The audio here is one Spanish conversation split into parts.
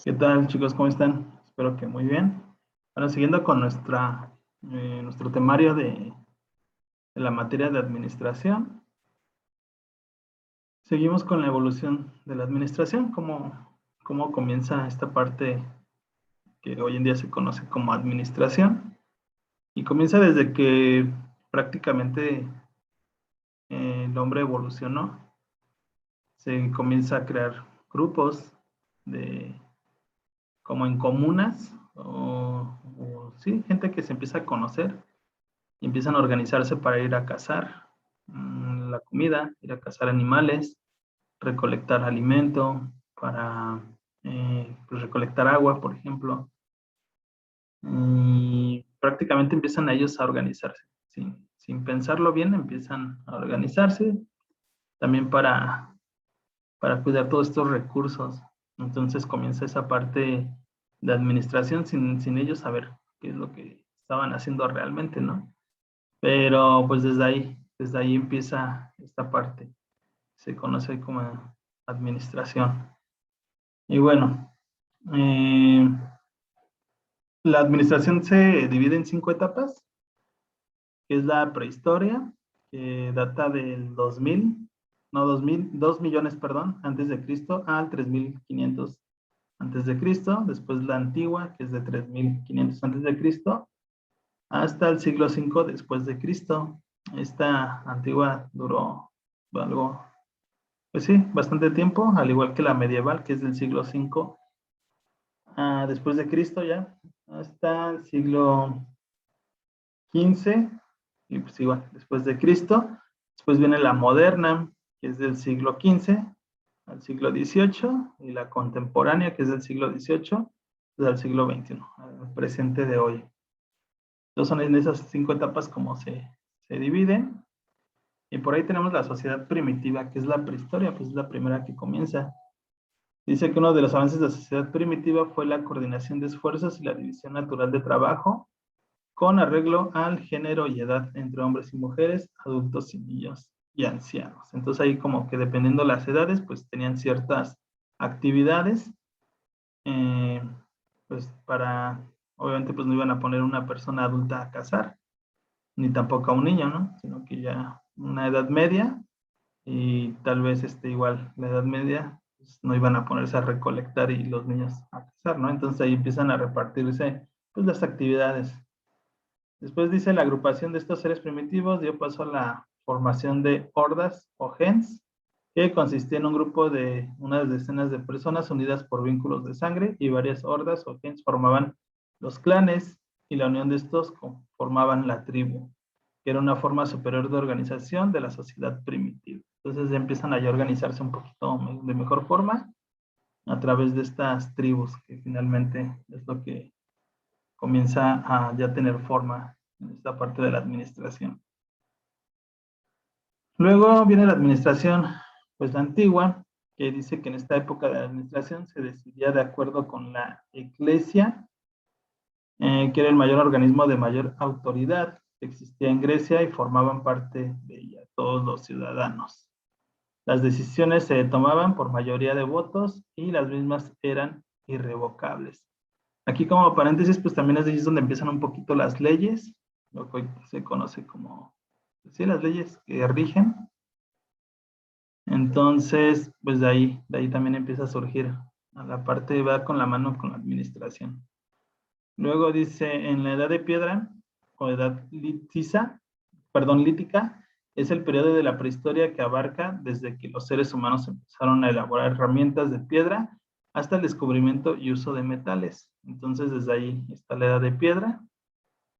¿Qué tal, chicos? ¿Cómo están? Espero que muy bien. Bueno, siguiendo con nuestro temario de la materia de administración, seguimos con la evolución de la administración, cómo comienza esta parte que hoy en día se conoce como administración, y comienza desde que prácticamente el hombre evolucionó, se comienza a crear grupos de como en comunas o sí, gente que se empieza a conocer y empiezan a organizarse para ir a cazar la comida, ir a cazar animales, recolectar alimento, para pues recolectar agua, por ejemplo. Y prácticamente empiezan ellos a organizarse. Sin pensarlo bien, empiezan a organizarse también para cuidar todos estos recursos. Entonces comienza esa parte de administración sin ellos saber qué es lo que estaban haciendo realmente, ¿no? Pero pues desde ahí empieza esta parte. Se conoce como administración. Y bueno, eh, la administración se divide en 5 etapas, que es la prehistoria, que data del 2000, no 2000, 2 millones, perdón, antes de Cristo, al 3500 antes de Cristo. Después la antigua, que es de 3500 antes de Cristo, hasta el siglo V después de Cristo. Esta antigua duró algo, pues sí, bastante tiempo, al igual que la medieval, que es del siglo V después de Cristo ya, hasta el siglo XV, y pues igual, después de Cristo. Después viene la moderna, que es del siglo XV al siglo XVIII, y la contemporánea, que es del siglo XVIII al siglo XXI, al presente de hoy. Entonces son en esas 5 etapas como se dividen. Y por ahí tenemos la sociedad primitiva, que es la prehistoria, pues es la primera que comienza. Dice que uno de los avances de la sociedad primitiva fue la coordinación de esfuerzos y la división natural de trabajo con arreglo al género y edad entre hombres y mujeres, adultos y niños y ancianos. Entonces ahí como que dependiendo de las edades, pues tenían ciertas actividades, eh, pues obviamente pues no iban a poner una persona adulta a cazar, ni tampoco a un niño, ¿no? Sino que ya una edad media y tal vez igual la edad media pues, no iban a ponerse a recolectar y los niños a cazar, ¿no? Entonces ahí empiezan a repartirse pues las actividades. Después dice la agrupación de estos seres primitivos dio paso a la formación de hordas o gens, que consistía en un grupo de unas decenas de personas unidas por vínculos de sangre, y varias hordas o gens formaban los clanes, y la unión de estos formaban la tribu, que era una forma superior de organización de la sociedad primitiva. Entonces ya empiezan a organizarse un poquito de mejor forma a través de estas tribus, que finalmente es lo que comienza a ya tener forma en esta parte de la administración. Luego viene la administración, pues la antigua, que dice que en esta época de la administración se decidía de acuerdo con la Iglesia, que era el mayor organismo de mayor autoridad que existía en Grecia, y formaban parte de ella todos los ciudadanos. Las decisiones se tomaban por mayoría de votos y las mismas eran irrevocables. Aquí como paréntesis, pues también es donde empiezan un poquito las leyes, lo que se conoce como, sí, las leyes que rigen. Entonces, pues de ahí también empieza a surgir a la parte, va con la mano con la administración. Luego dice, en la edad de piedra, o edad lítica, es el periodo de la prehistoria que abarca desde que los seres humanos empezaron a elaborar herramientas de piedra hasta el descubrimiento y uso de metales. Entonces, desde ahí está la edad de piedra,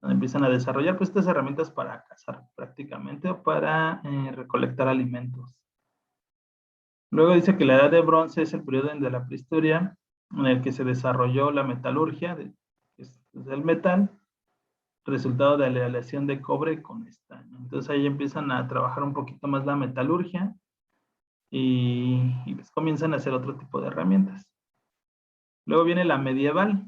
donde empiezan a desarrollar pues estas herramientas para cazar prácticamente, o para recolectar alimentos. Luego dice que la edad de bronce es el periodo de la prehistoria en el que se desarrolló la metalurgia, que es el metal, resultado de la aleación de cobre con estaño. Entonces ahí empiezan a trabajar un poquito más la metalurgia y pues comienzan a hacer otro tipo de herramientas. Luego viene la medieval,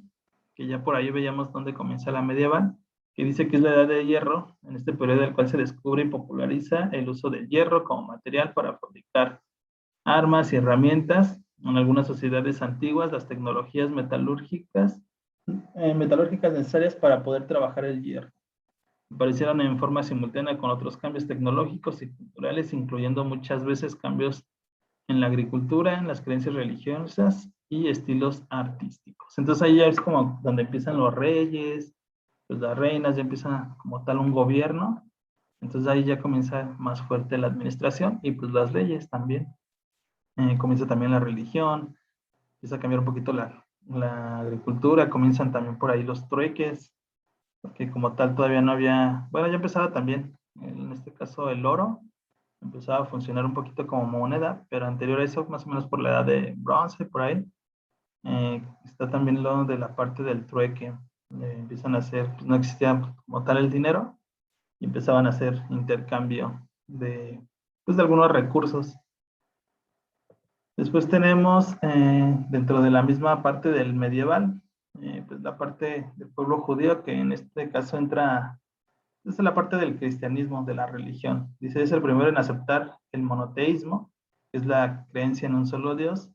que ya por ahí veíamos dónde comienza la medieval, que dice que es la edad de hierro, en este periodo en el cual se descubre y populariza el uso del hierro como material para fabricar armas y herramientas, En algunas sociedades antiguas, las tecnologías metalúrgicas necesarias para poder trabajar el hierro aparecieron en forma simultánea con otros cambios tecnológicos y culturales, incluyendo muchas veces cambios en la agricultura, en las creencias religiosas y estilos artísticos. Entonces ahí ya es como donde empiezan los reyes, pues las reinas, ya empieza como tal un gobierno. Entonces ahí ya comienza más fuerte la administración y pues las leyes también. Comienza también la religión, empieza a cambiar un poquito la agricultura, comienzan también por ahí los trueques, porque como tal todavía no había, bueno, ya empezaba también, en este caso el oro, empezaba a funcionar un poquito como moneda, pero anterior a eso, más o menos por la edad de bronce, por ahí, está también lo de la parte del trueque. Empiezan a hacer, pues no existía como tal el dinero, y empezaban a hacer intercambio pues de algunos recursos. Después tenemos, dentro de la misma parte del medieval, pues la parte del pueblo judío, que en este caso entra, es la parte del cristianismo, de la religión. Dice, es el primero en aceptar el monoteísmo, que es la creencia en un solo Dios,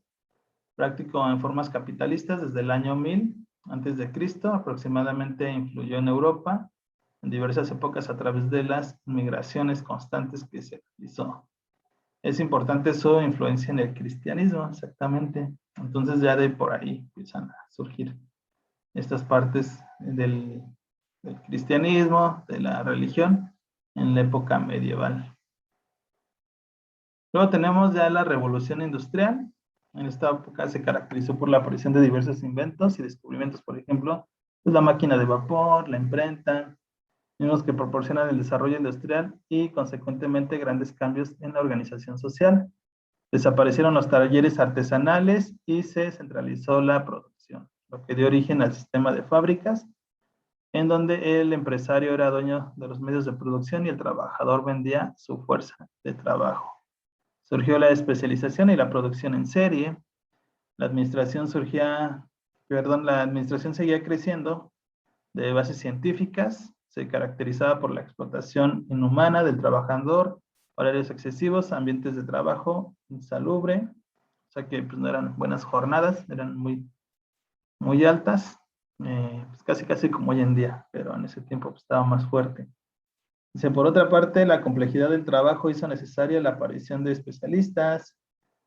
práctico en formas capitalistas desde el año 1000 antes de Cristo, aproximadamente influyó en Europa en diversas épocas a través de las migraciones constantes que se realizó. Es importante su influencia en el cristianismo, exactamente. Entonces ya de por ahí empiezan a surgir estas partes del cristianismo, de la religión, en la época medieval. Luego tenemos ya la revolución industrial. En esta época se caracterizó por la aparición de diversos inventos y descubrimientos, por ejemplo, pues la máquina de vapor, la imprenta, mismos que proporcionan el desarrollo industrial y consecuentemente grandes cambios en la organización social. Desaparecieron los talleres artesanales y se centralizó la producción, lo que dio origen al sistema de fábricas, en donde el empresario era dueño de los medios de producción y el trabajador vendía su fuerza de trabajo. Surgió la especialización y la producción en serie. La administración la administración seguía creciendo de bases científicas, se caracterizaba por la explotación inhumana del trabajador, horarios excesivos, ambientes de trabajo insalubre, o sea que pues, no eran buenas jornadas, eran muy, muy altas, pues casi como hoy en día, pero en ese tiempo pues, estaba más fuerte. Dice, por otra parte, la complejidad del trabajo hizo necesaria la aparición de especialistas,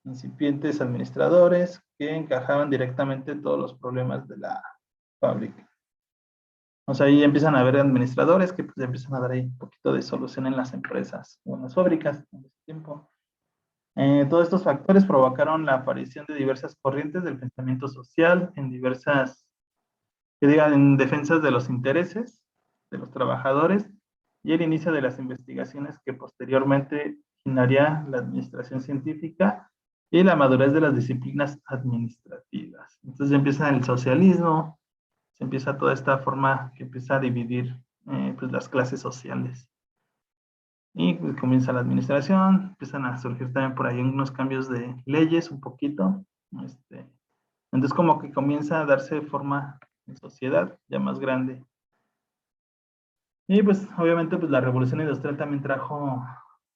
incipientes administradores que encajaban directamente todos los problemas de la fábrica. O sea, ahí empiezan a haber administradores que pues, empiezan a dar ahí un poquito de solución en las empresas o en las fábricas en ese tiempo. Todos estos factores provocaron la aparición de diversas corrientes del pensamiento social en diversas, que digan, en defensas de los intereses de los trabajadores y el inicio de las investigaciones que posteriormente generaría la administración científica y la madurez de las disciplinas administrativas. Entonces empieza el socialismo, se empieza toda esta forma que empieza a dividir pues las clases sociales. Y pues, comienza la administración, empiezan a surgir también por ahí unos cambios de leyes un poquito. Entonces como que comienza a darse forma en sociedad ya más grande. Y pues obviamente pues la revolución industrial también trajo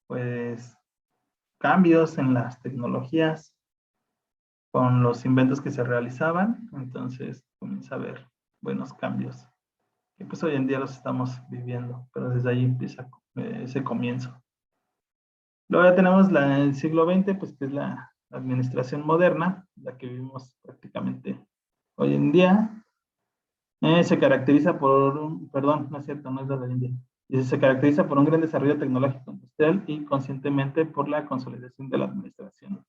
pues cambios en las tecnologías con los inventos que se realizaban. Entonces comienza a haber buenos cambios que pues hoy en día los estamos viviendo, pero desde ahí empieza ese comienzo. Luego ya tenemos el siglo XX, pues que es la administración moderna, la que vivimos prácticamente hoy en día. Se caracteriza perdón, no es cierto, no es la de India. Se caracteriza por un gran desarrollo tecnológico industrial y conscientemente por la consolidación de la administración.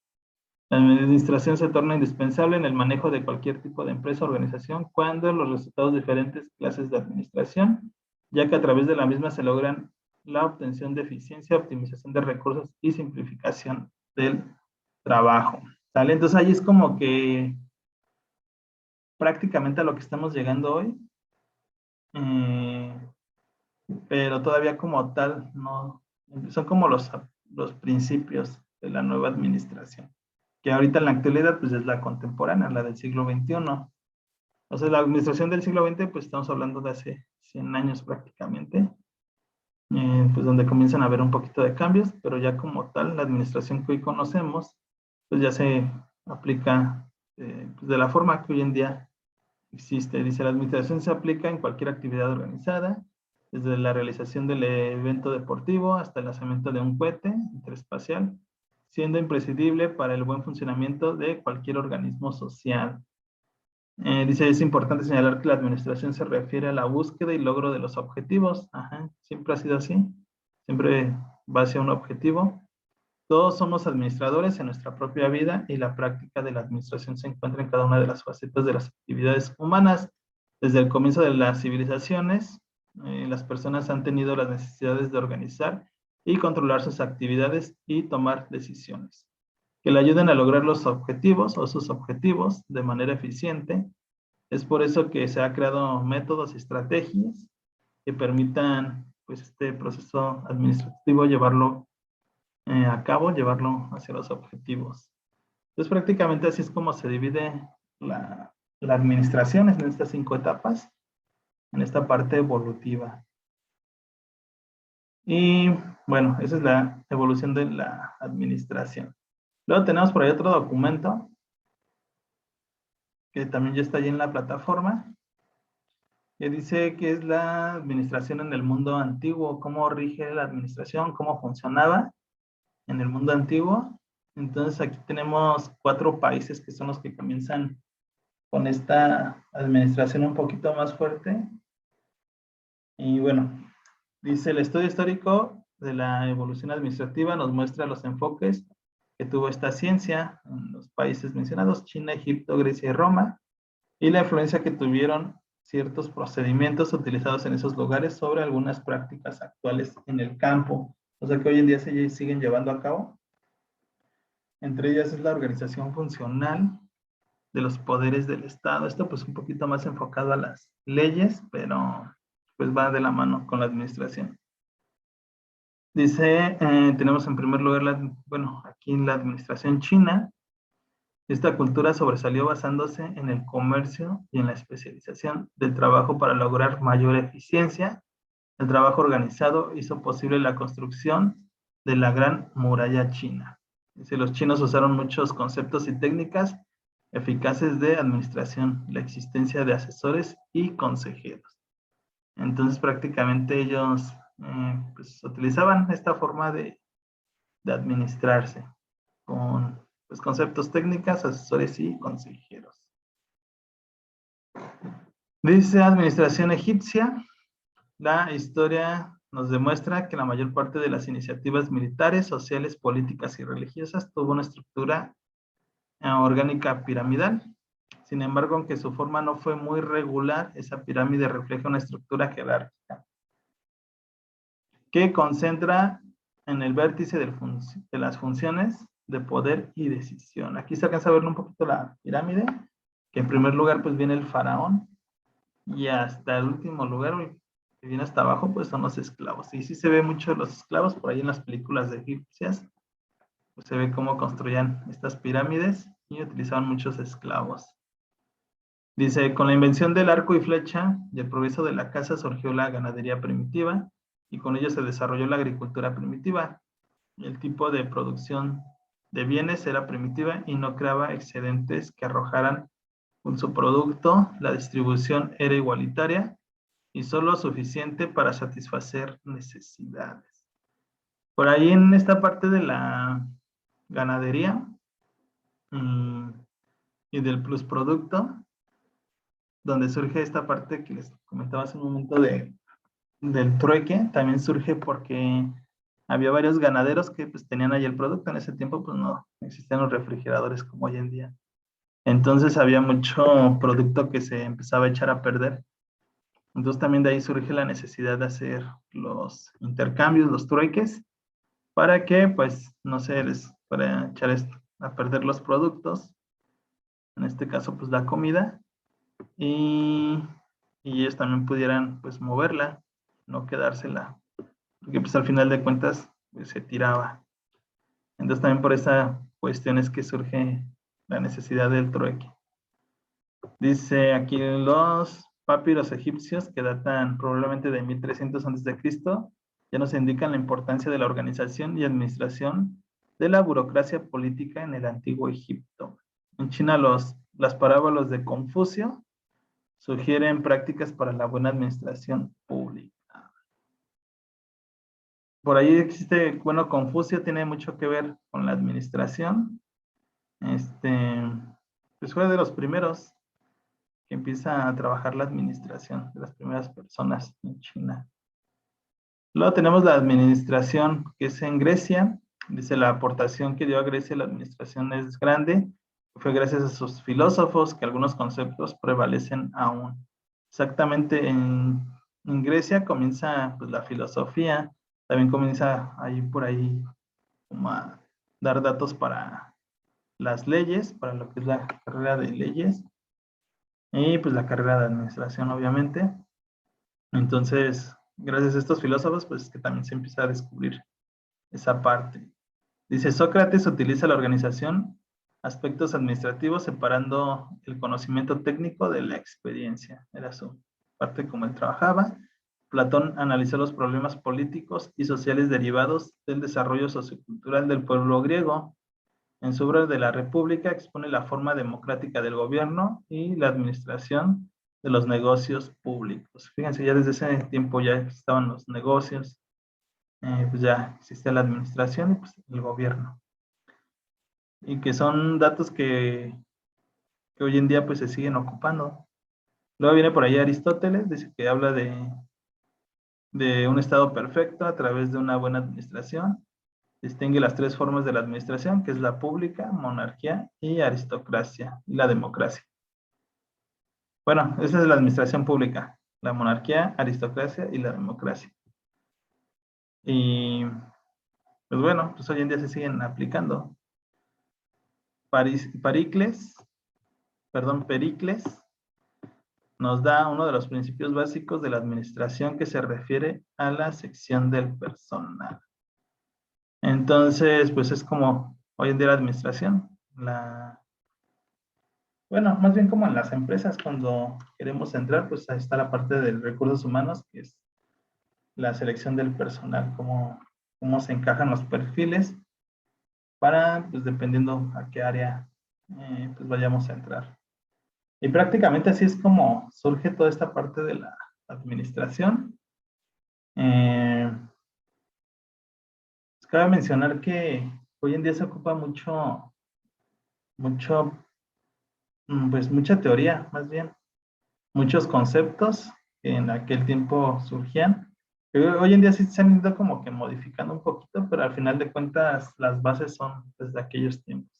La administración se torna indispensable en el manejo de cualquier tipo de empresa o organización cuando los resultados de diferentes clases de administración, ya que a través de la misma se logran la obtención de eficiencia, optimización de recursos y simplificación del trabajo. ¿Sale? Entonces ahí es como que prácticamente a lo que estamos llegando hoy, pero todavía como tal no, son como los principios de la nueva administración, que ahorita en la actualidad pues es la contemporánea, la del siglo XXI. O sea, la administración del siglo XX pues estamos hablando de hace 100 años prácticamente, pues donde comienzan a haber un poquito de cambios, pero ya como tal la administración que hoy conocemos pues ya se aplica pues de la forma que hoy en día existe. Dice, la administración se aplica en cualquier actividad organizada, desde la realización del evento deportivo hasta el lanzamiento de un cohete interespacial, siendo imprescindible para el buen funcionamiento de cualquier organismo social. Dice, es importante señalar que la administración se refiere a la búsqueda y logro de los objetivos. Ajá, siempre ha sido así. Siempre va hacia un objetivo. Todos somos administradores en nuestra propia vida y la práctica de la administración se encuentra en cada una de las facetas de las actividades humanas. Desde el comienzo de las civilizaciones, las personas han tenido las necesidades de organizar y controlar sus actividades y tomar decisiones que le ayuden a lograr los objetivos o sus objetivos de manera eficiente. Es por eso que se han creado métodos y estrategias que permitan pues, este proceso administrativo llevarlo a cabo, llevarlo hacia los objetivos. Entonces prácticamente así es como se divide la administración en estas 5 etapas, en esta parte evolutiva. Y bueno, esa es la evolución de la administración. Luego tenemos por ahí otro documento que también ya está allí en la plataforma, que dice que es la administración en el mundo antiguo, cómo rige la administración, cómo funcionaba en el mundo antiguo. Entonces aquí tenemos 4 países que son los que comienzan con esta administración un poquito más fuerte. Y bueno, dice el estudio histórico de la evolución administrativa nos muestra los enfoques que tuvo esta ciencia en los países mencionados, China, Egipto, Grecia y Roma, y la influencia que tuvieron ciertos procedimientos utilizados en esos lugares sobre algunas prácticas actuales en el campo, o sea que hoy en día se siguen llevando a cabo. Entre ellas es la organización funcional de los poderes del Estado. Esto pues un poquito más enfocado a las leyes, pero pues va de la mano con la administración. Dice, tenemos en primer lugar, aquí en la administración china. Esta cultura sobresalió basándose en el comercio y en la especialización del trabajo para lograr mayor eficiencia. El trabajo organizado hizo posible la construcción de la Gran Muralla China. Dice, los chinos usaron muchos conceptos y técnicas eficaces de administración, la existencia de asesores y consejeros. Entonces prácticamente ellos pues, utilizaban esta forma de administrarse con pues, conceptos técnicas, asesores y consejeros. Dice administración egipcia. La historia nos demuestra que la mayor parte de las iniciativas militares, sociales, políticas y religiosas tuvo una estructura orgánica piramidal. Sin embargo, aunque su forma no fue muy regular, esa pirámide refleja una estructura jerárquica que concentra en el vértice de las funciones de poder y decisión. Aquí se alcanza a ver un poquito la pirámide, que en primer lugar pues viene el faraón y hasta el último lugar que viene hasta abajo pues son los esclavos. Y sí se ve mucho los esclavos por ahí en las películas de egipcias, pues se ve cómo construían estas pirámides y utilizaban muchos esclavos. Dice, con la invención del arco y flecha y el progreso de la caza surgió la ganadería primitiva y con ello se desarrolló la agricultura primitiva. El tipo de producción de bienes era primitiva y no creaba excedentes que arrojaran un subproducto. La distribución era igualitaria y solo suficiente para satisfacer necesidades. Por ahí en esta parte de la ganadería y del plusproducto, donde surge esta parte que les comentaba hace un momento del trueque, también surge porque había varios ganaderos que pues tenían ahí el producto. En ese tiempo pues no existían los refrigeradores como hoy en día. Entonces había mucho producto que se empezaba a echar a perder. Entonces también de ahí surge la necesidad de hacer los intercambios, los trueques, para que pues no se les para echar a perder los productos, en este caso pues la comida, y ellos también pudieran pues moverla, no quedársela, porque pues al final de cuentas pues, se tiraba. Entonces también por esa cuestión es que surge la necesidad del trueque. Dice aquí los papiros egipcios que datan probablemente de 1300 a.C. ya nos indican la importancia de la organización y administración de la burocracia política en el antiguo Egipto. En China las parábolas de Confucio sugieren prácticas para la buena administración pública. Por ahí existe, bueno, Confucio tiene mucho que ver con la administración. Pues fue de los primeros que empieza a trabajar la administración, de las primeras personas en China. Luego tenemos la administración que es en Grecia. Dice, la aportación que dio a Grecia la administración es grande. Fue gracias a sus filósofos que algunos conceptos prevalecen aún. Exactamente en Grecia comienza pues, la filosofía. También comienza ahí por ahí como a dar datos para las leyes, para lo que es la carrera de leyes. Y pues la carrera de administración, obviamente. Entonces, gracias a estos filósofos, pues que también se empieza a descubrir esa parte. Dice, Sócrates utiliza la organización, aspectos administrativos, separando el conocimiento técnico de la experiencia. Era su parte como él trabajaba. Platón analizó los problemas políticos y sociales derivados del desarrollo sociocultural del pueblo griego. En su obra de la República expone la forma democrática del gobierno y la administración de los negocios públicos. Fíjense, ya desde ese tiempo ya estaban los negocios, pues ya existe la administración y pues el gobierno. Y que son datos que hoy en día pues se siguen ocupando. Luego viene por ahí Aristóteles, dice que habla de un estado perfecto a través de una buena administración. Distingue las tres formas de la administración, que es la pública, monarquía y aristocracia, y la democracia. Bueno, esa es la administración pública, la monarquía, aristocracia y la democracia. Y pues bueno, pues hoy en día se siguen aplicando. Pericles nos da uno de los principios básicos de la administración que se refiere a la sección del personal. Entonces, pues es como hoy en día la administración, bueno, más bien como en las empresas cuando queremos entrar, pues ahí está la parte de recursos humanos, que es la selección del personal, cómo se encajan los perfiles para, pues dependiendo a qué área pues vayamos a entrar. Y prácticamente así es como surge toda esta parte de la administración. Cabe mencionar que hoy en día se ocupa pues mucha teoría, más bien, muchos conceptos que en aquel tiempo surgían. Pero hoy en día sí se han ido como que modificando un poquito, pero al final de cuentas las bases son desde aquellos tiempos.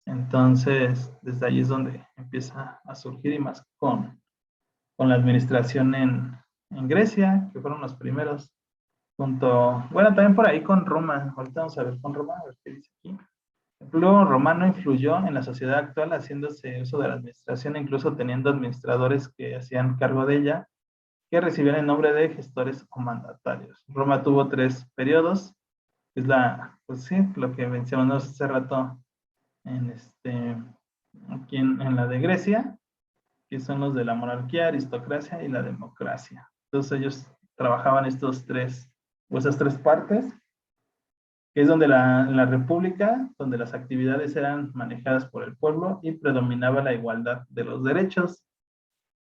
Entonces, desde ahí es donde empieza a surgir y más con la administración en Grecia, que fueron los primeros, bueno, también por ahí con Roma. Ahorita vamos a ver con Roma, a ver qué dice aquí. El pueblo romano influyó en la sociedad actual haciéndose uso de la administración, incluso teniendo administradores que hacían cargo de ella, que recibían el nombre de gestores o mandatarios. Roma tuvo 3 periodos, es pues sí, lo que mencionamos hace rato aquí en la de Grecia, que son los de la monarquía, aristocracia y la democracia. Entonces ellos trabajaban esas 3 partes, que es donde en la república, donde las actividades eran manejadas por el pueblo y predominaba la igualdad de los derechos.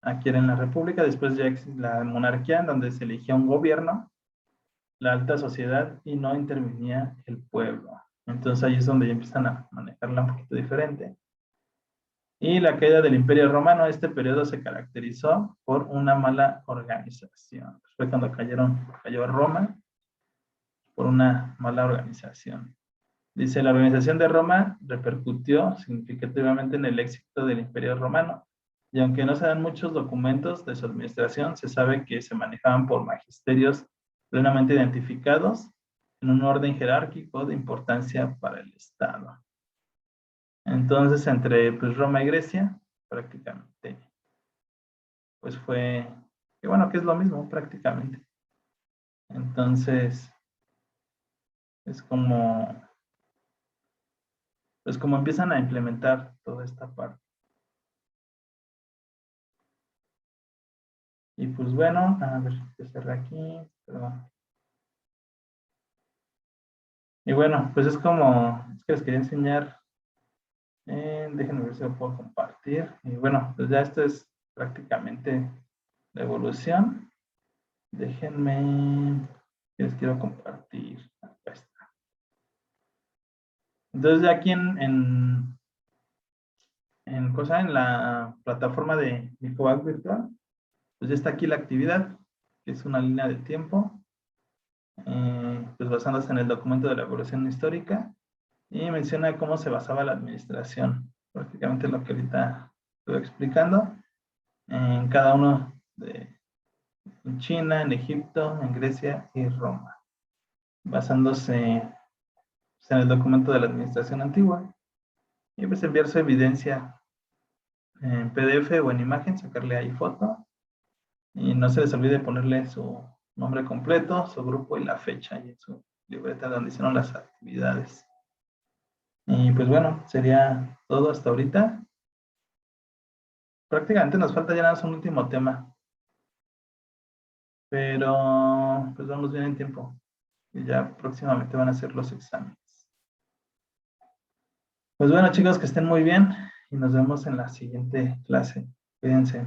Aquí era en la república, después ya la monarquía, donde se elegía un gobierno, la alta sociedad y no intervenía el pueblo. Entonces ahí es donde ya empiezan a manejarla un poquito diferente. Y la caída del Imperio Romano, este periodo se caracterizó por una mala organización. Fue cuando cayó Roma por una mala organización. Dice, la organización de Roma repercutió significativamente en el éxito del Imperio Romano. Y aunque no se dan muchos documentos de su administración, se sabe que se manejaban por magisterios plenamente identificados en un orden jerárquico de importancia para el Estado. Entonces, entre pues, Roma y Grecia, prácticamente, pues fue, que bueno, que es lo mismo prácticamente. Entonces, es pues como empiezan a implementar toda esta parte. Y pues bueno, a ver, que cerré aquí, perdón. Y bueno, pues es que les quería enseñar déjenme ver si lo puedo compartir. Y bueno, pues ya esto es prácticamente la evolución. Déjenme, les quiero compartir. Acá está. Entonces ya aquí en la plataforma de Micobac Virtual, pues ya está aquí la actividad, que es una línea de tiempo, pues basándose en el documento de la evolución histórica, y menciona cómo se basaba la administración, prácticamente lo que ahorita estoy explicando, en cada uno en China, en Egipto, en Grecia y Roma, basándose pues, en el documento de la administración antigua, y pues enviar su evidencia en PDF o en imagen, sacarle ahí foto, y no se les olvide ponerle su nombre completo, su grupo y la fecha, y en su libreta donde hicieron las actividades. Y pues bueno, sería todo hasta ahorita. Prácticamente nos falta ya nada más un último tema. Pero pues vamos bien en tiempo. Y ya próximamente van a ser los exámenes. Pues bueno, chicos, que estén muy bien y nos vemos en la siguiente clase. Cuídense.